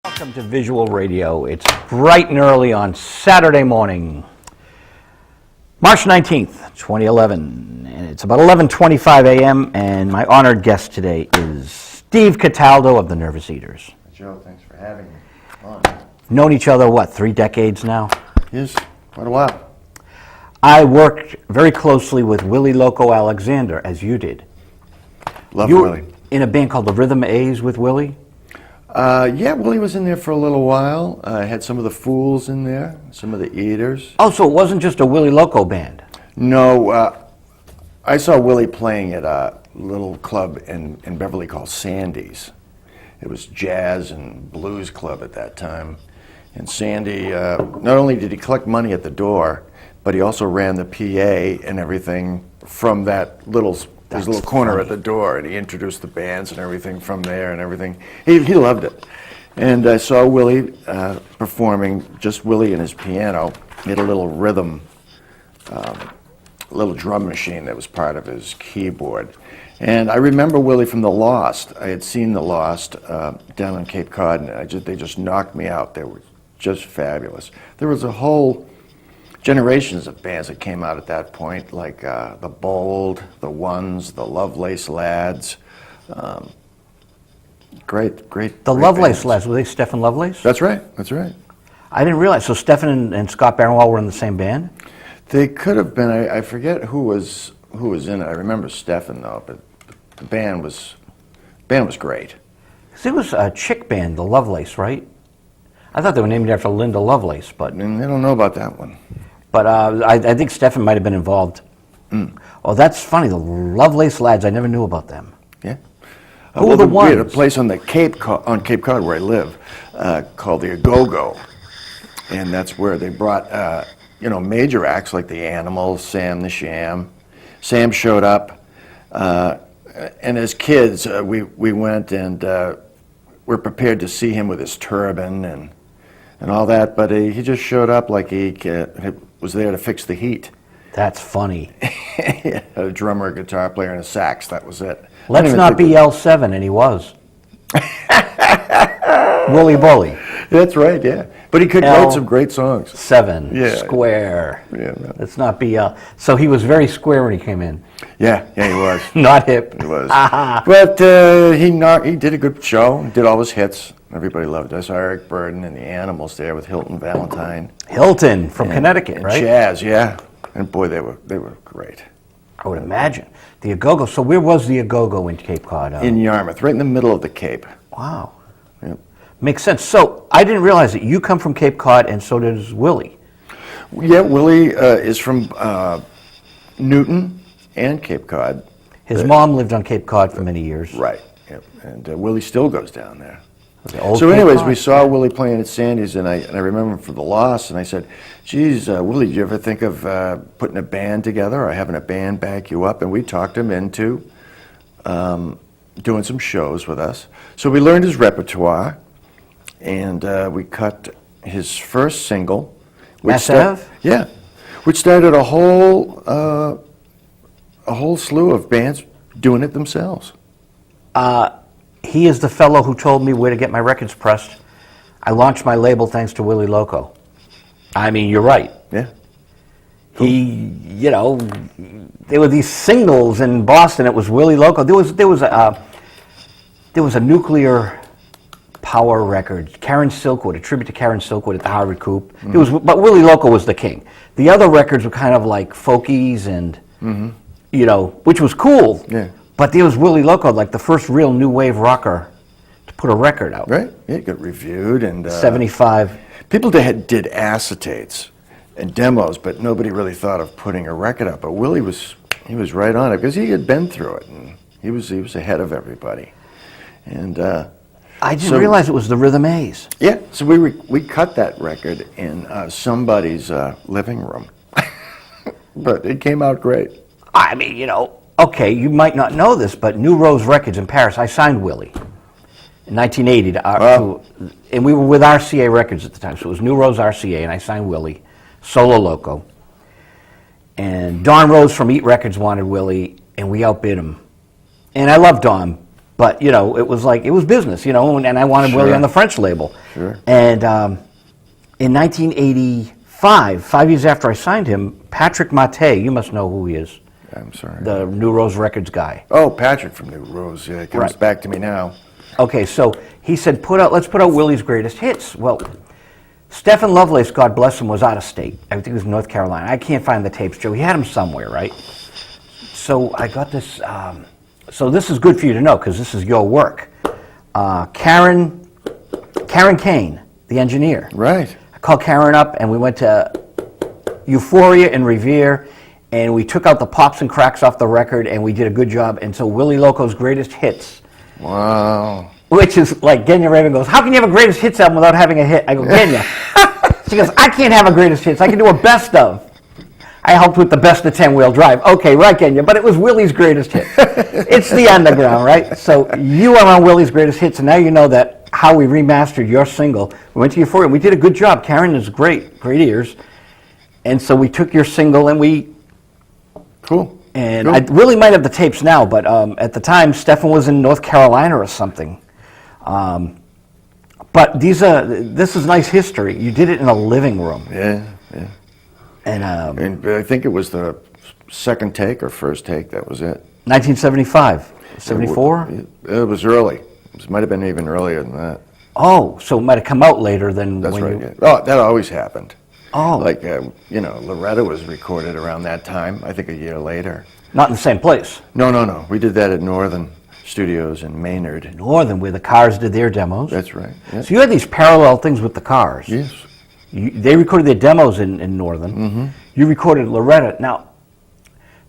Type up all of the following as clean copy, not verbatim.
Welcome to Visual Radio. It's bright and early on Saturday morning, March 19th, 2011, and it's about 11:25 a.m., and my honored guest today is Steve Cataldo of the Nervous Eaters. Joe, thanks for having me on. Known each other, 3 decades now? Yes, quite a while. I worked very closely with Willie Loco Alexander, as you did. Love You Willie. were in a band called the Rhythm A's with Willie? Yeah, Willie was in there for a little while. I had some of the Fools in there, some of the Eaters. Oh, so it wasn't just a Willie Loco band? No, I saw Willie playing at a little club in Beverly called Sandy's. It was jazz and blues club at that time. And Sandy, not only did he collect money at the door, but he also ran the PA and everything from that his little corner at the door, and he introduced the bands and everything from there and everything. He loved it. And I saw Willie performing, just Willie and his piano. He had a little rhythm, little drum machine that was part of his keyboard. And I remember Willie from The Lost. I had seen The Lost down on Cape Cod, and they just knocked me out. They were just fabulous. There was a whole generations of bands that came out at that point, like the Bold, the Ones, the Lovelace Lads. Great. The Lovelace Lads, were they Stephen Lovelace? That's right. I didn't realize. So Stephen and Scott Barnwell were in the same band? They could have been. I forget who was in it. I remember Stephen though, but the band was great. It was a chick band, the Lovelace, right? I thought they were named after Linda Lovelace, but And I don't know about that one. I think Stephen might have been involved. Oh, that's funny. The Lovelace Lads, I never knew about them. Yeah. Who were the We had a ones? place on Cape Cod where I live called the Agogo, and that's where they brought major acts like the Animals, Sam the Sham. Sam showed up, and as kids we went and were prepared to see him with his turban and all that, but he just showed up like he was there to fix the heat. That's funny. A drummer, a guitar player, and a sax. That was it. Let's not be L7, and he was. Wooly Bully. That's right, yeah. But he could write some great songs. 7, Yeah. square. Yeah. Let's not be So he was very square when he came in. Yeah, he was. Not hip. He was. But he did a good show, did all his hits. Everybody loved it. I saw Eric Burden and the Animals there with Hilton Valentine. Hilton from Connecticut, and right? Chaz, yeah. And boy, they were great. I would imagine. The Agogo. So where was the Agogo in Cape Cod? In Yarmouth, right in the middle of the Cape. Wow. Yep. Makes sense. So I didn't realize that you come from Cape Cod, and so does Willie. Yeah, Willie is from Newton and Cape Cod. His mom lived on Cape Cod for many years. Right. Yep. And Willie still goes down there. The old So Cape anyways, Cod. we saw Willie playing at Sandy's, and I remember him for The Lost, and I said, geez, Willie, did you ever think of putting a band together or having a band back you up? And we talked him into doing some shows with us. So we learned his repertoire, and we cut his first single. Massive? Yeah, which started a whole slew of bands doing it themselves. He is the fellow who told me where to get my records pressed. I launched my label thanks to Willie Loco. I mean, you're right. Yeah. There were these singles in Boston. It was Willie Loco. There was a nuclear power record, Karen Silkwood, a tribute to Karen Silkwood at the Harvard Coop. But Willie Loco was the king. The other records were kind of like folkies and which was cool. Yeah. But there was Willie Loco, like the first real new wave rocker to put a record out. Right. Yeah, it got reviewed and 75. People did acetates and demos, but nobody really thought of putting a record up. But Willie was right on it because he had been through it, and he was ahead of everybody. And I didn't realize it was the Rhythm A's. yeah, so we cut that record in somebody's living room, but it came out great. I mean, okay, you might not know this, but New Rose Records in Paris, I signed Willie in 1980, and we were with RCA Records at the time, so it was New Rose RCA, and I signed Willie, Solo Loco. And Don Rose from Eat Records wanted Willie, and we outbid him. And I love Don, But, you know, it was like, it was business, you know, and I wanted Willie Sure. on the French label. Sure. And in 1985, 5 years after I signed him, Patrick Maté, you must know who he is, I'm sorry. the New Rose Records guy. Oh, Patrick from New Rose. Yeah, it comes Right. back to me now. Okay, so he said, let's put out Willie's greatest hits. Well, Stephen Lovelace, God bless him, was out of state. I think it was North Carolina. I can't find the tapes, Joe. He had them somewhere, right? So I got this. So this is good for you to know because this is your work. Karen Kane, the engineer. Right. I called Karen up and we went to Euphoria and Revere and we took out the pops and cracks off the record and we did a good job. And so Willie Loco's greatest hits. Wow. Which is like Genya Raven goes, how can you have a greatest hits album without having a hit? I go, Genya. She goes, I can't have a greatest hits. I can do a best of. I helped with the best of 10-wheel drive. Okay, right, Genya, but it was Willie's greatest hits. It's the underground, right? So you are on Willie's greatest hits, and now you know that how we remastered your single. We went to Euphoria, and we did a good job. Karen is great ears. And so we took your single, and Cool. And Cool. I really might have the tapes now, but at the time, Stephen was in North Carolina or something. But this is nice history. You did it in a living room. Yeah, yeah. And And I think it was the second take or first take. That was it. 1975, 74? It was early. It might have been even earlier than that. Oh, so it might have come out later than That's when right. you... Yeah. Oh, that always happened. Oh, Like, Loretta was recorded around that time, I think a year later. not in the same place. No. We did that at Northern Studios in Maynard. Northern, where the Cars did their demos. That's right. Yeah. So you had these parallel things with the Cars. Yes. They recorded their demos in Northern. Mm-hmm. You recorded Loretta. Now,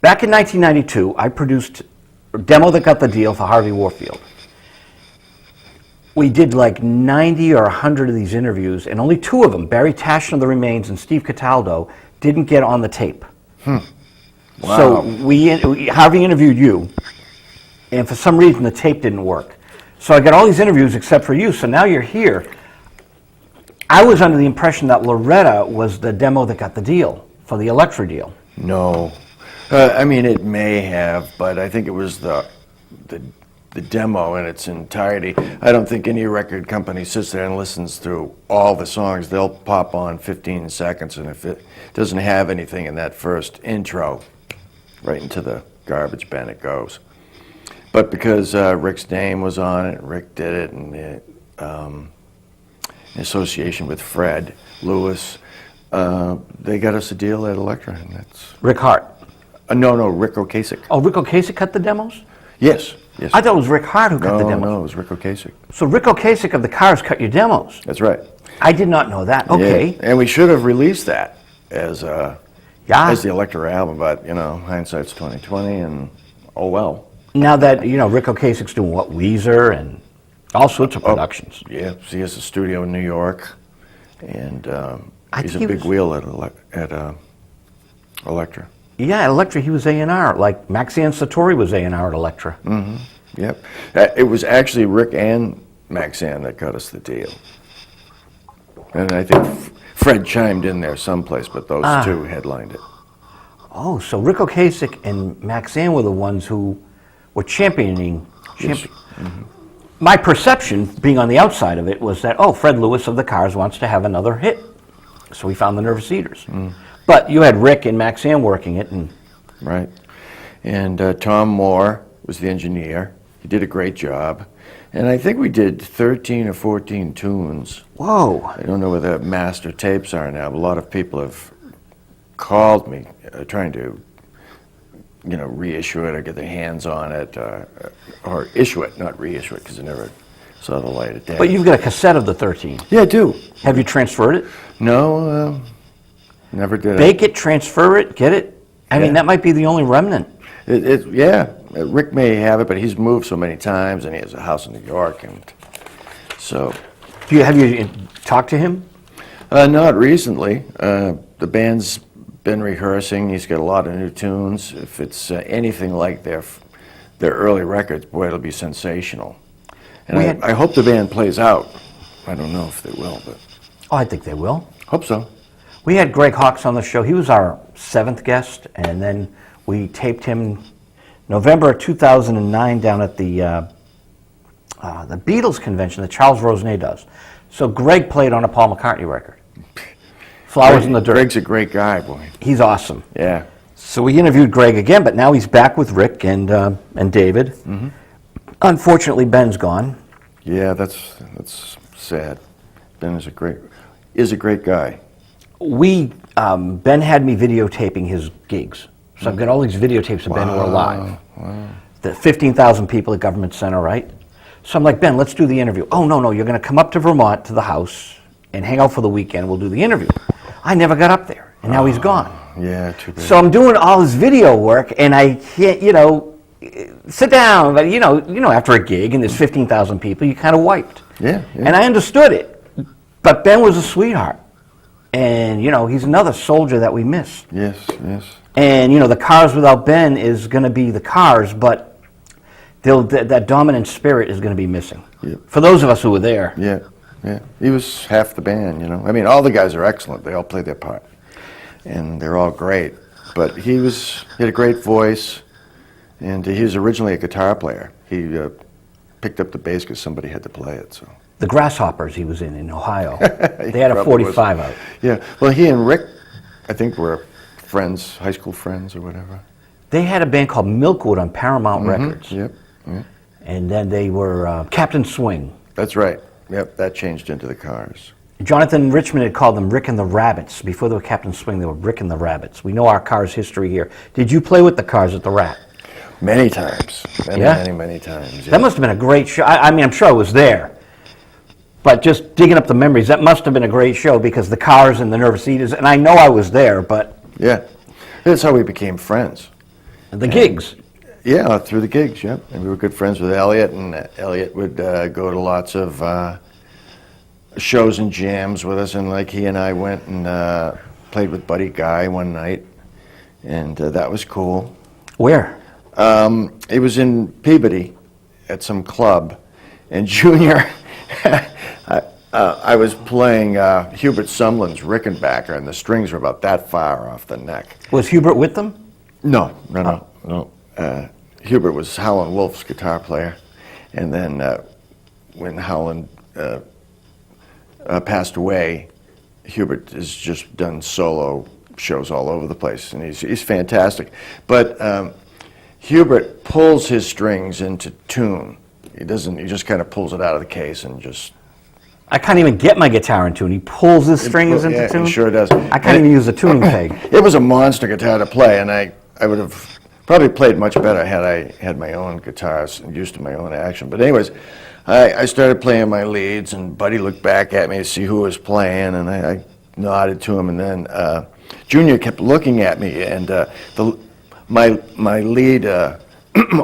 back in 1992, I produced a demo that got the deal for Harvey Warfield. We did like 90 or 100 of these interviews, and only two of them, Barry Tashin of The Remains and Steve Cataldo, didn't get on the tape. Wow. So Harvey interviewed you, and for some reason the tape didn't work. So I got all these interviews except for you, so now you're here. I was under the impression that Loretta was the demo that got the deal, for the Elektra deal. No. I mean, it may have, but I think it was the demo in its entirety. I don't think any record company sits there and listens through all the songs. They'll pop on 15 seconds, and if it doesn't have anything in that first intro, right into the garbage bin it goes. But because Rick's name was on it, Rick did it, and in association with Fred Lewis, they got us a deal at Elektra, and that's... Rick Hart. No, Rick Ocasek. Oh, Rick Ocasek cut the demos? Yes. I thought it was Rick Hart who cut the demos. No, it was Rick Ocasek. So Rick Ocasek of the Cars cut your demos? That's right. I did not know that. Okay. Yeah. And we should have released that as the Yeah. Elektra album, but, hindsight's 20/20, and oh well. Now that, Rick Ocasek's doing what, Weezer and all sorts of productions. Yeah, so he has a studio in New York, and I he's think a he big wheel at Elektra. Yeah, at Elektra he was A&R, like Maxine Satori was A&R at Elektra. Mm-hmm. Yep. It was actually Rick and Maxan that got us the deal. And I think Fred chimed in there someplace, but those two headlined it. Oh, so Rick Ocasek and Maxine were the ones who were championing. Yes. Mm-hmm. My perception, being on the outside of it, was that, Fred Lewis of the Cars wants to have another hit. So we found the Nervous Eaters. Mm. But you had Rick and Maxine working it. Right. And Tom Moore was the engineer. He did a great job. And I think we did 13 or 14 tunes. Whoa. I don't know where the master tapes are now, but a lot of people have called me trying to, reissue it or get their hands on it, or issue it, not reissue it, because it never saw the light of day. But you've got a cassette of the 13. Yeah, I do. Have you transferred it? No, never did. Bake it, transfer it, get it? I mean, that might be the only remnant. Yeah, Rick may have it, but he's moved so many times, and he has a house in New York, and so. Have you talked to him? Not recently. The band's been rehearsing. He's got a lot of new tunes. If it's anything like their early records, boy, it'll be sensational. And I hope the band plays out. I don't know if they will, but. Oh, I think they will. Hope so. We had Greg Hawkes on the show. He was our 7th guest, and then we taped him November 2009 down at the the Beatles convention that Charles Rosenet does. So Greg played on a Paul McCartney record. Flowers in the Dirt. Greg's a great guy, boy. He's awesome. Yeah. So we interviewed Greg again, but now he's back with Rick and David. Mm-hmm. Unfortunately, Ben's gone. Yeah, that's sad. Ben is a great guy. Ben had me videotaping his gigs. So I've got all these videotapes of Ben who are alive. Wow. The 15,000 people at Government Center, right? So I'm like, Ben, let's do the interview. Oh, no, you're going to come up to Vermont to the house and hang out for the weekend. We'll do the interview. I never got up there, and now he's gone. Yeah, too bad. So I'm doing all his video work, and I can't, sit down. But, after a gig and there's 15,000 people, you kind of wiped. Yeah. And I understood it. But Ben was a sweetheart. And, he's another soldier that we miss. Yes. And, the Cars without Ben is going to be the Cars, but that dominant spirit is going to be missing. Yep. For those of us who were there. Yeah. He was half the band, I mean, all the guys are excellent. They all play their part. And they're all great. But he had a great voice, and he was originally a guitar player. He picked up the bass because somebody had to play it, so. The Grasshoppers he was in Ohio. They had a 45 out. Yeah. Well, he and Rick, I think, were friends, high school friends or whatever. They had a band called Milkwood on Paramount Records. Yep. And then they were Captain Swing. That's right. Yep, that changed into the Cars. Jonathan Richmond had called them Rick and the Rabbits. Before they were Captain Swing, they were Rick and the Rabbits. We know our Cars history here. Did you play with the Cars at the Rat? Many times. Many times. Yeah. That must have been a great show. I mean, I'm sure I was there. But just digging up the memories, that must have been a great show because the Cars and the Nervous Eaters, and I know I was there, but... Yeah. That's how we became friends. The gigs. Yeah, through the gigs, yep. And we were good friends with Elliot, and Elliot would go to lots of shows and jams with us, and like he and I went and played with Buddy Guy one night, and that was cool. Where? It was in Peabody at some club, and Junior... I was playing Hubert Sumlin's Rickenbacker, and the strings were about that far off the neck. Was Hubert with them? No. Hubert was Howlin' Wolf's guitar player, and then when Howlin' passed away, Hubert has just done solo shows all over the place, and he's fantastic. But Hubert pulls his strings into tune. He doesn't. He just kind of pulls it out of the case and just. I can't even get my guitar in tune. He pulls his strings into tune? He sure does. I can't even use a tuning peg. It was a monster guitar to play, and I would have probably played much better had I had my own guitars and used to my own action. But anyways, I started playing my leads, and Buddy looked back at me to see who was playing, and I nodded to him, and then Junior kept looking at me, and my lead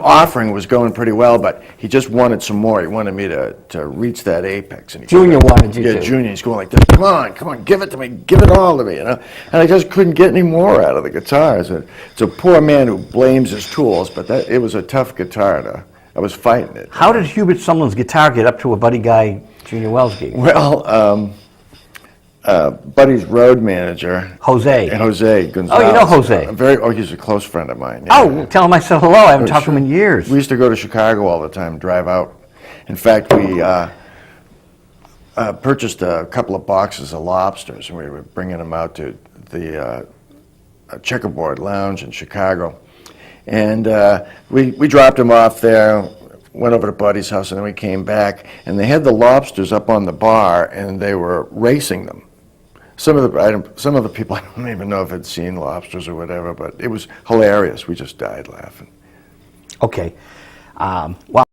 offering was going pretty well, but he just wanted some more. He wanted me to reach that apex. And Junior wanted you to. Yeah, Junior. He's going like this. Come on, give it to me. Give it all to me, And I just couldn't get any more out of the guitar. It's a poor man who blames his tools, but it was a tough guitar. I was fighting it. How did Hubert Sumlin's guitar get up to a Buddy Guy, Junior Wells gig? Well, Buddy's road manager, Jose Gonzalez. Oh, you know Jose? He's a close friend of mine. Yeah. Oh, tell him I said hello. I haven't talked to him in years. We used to go to Chicago all the time, drive out. In fact, we purchased a couple of boxes of lobsters, and we were bringing them out to the Checkerboard Lounge in Chicago. And we dropped them off there, went over to Buddy's house, and then we came back, and they had the lobsters up on the bar, and they were racing them. Some of the people, I don't even know if had seen lobsters or whatever, but it was hilarious. We just died laughing. Okay. Wow.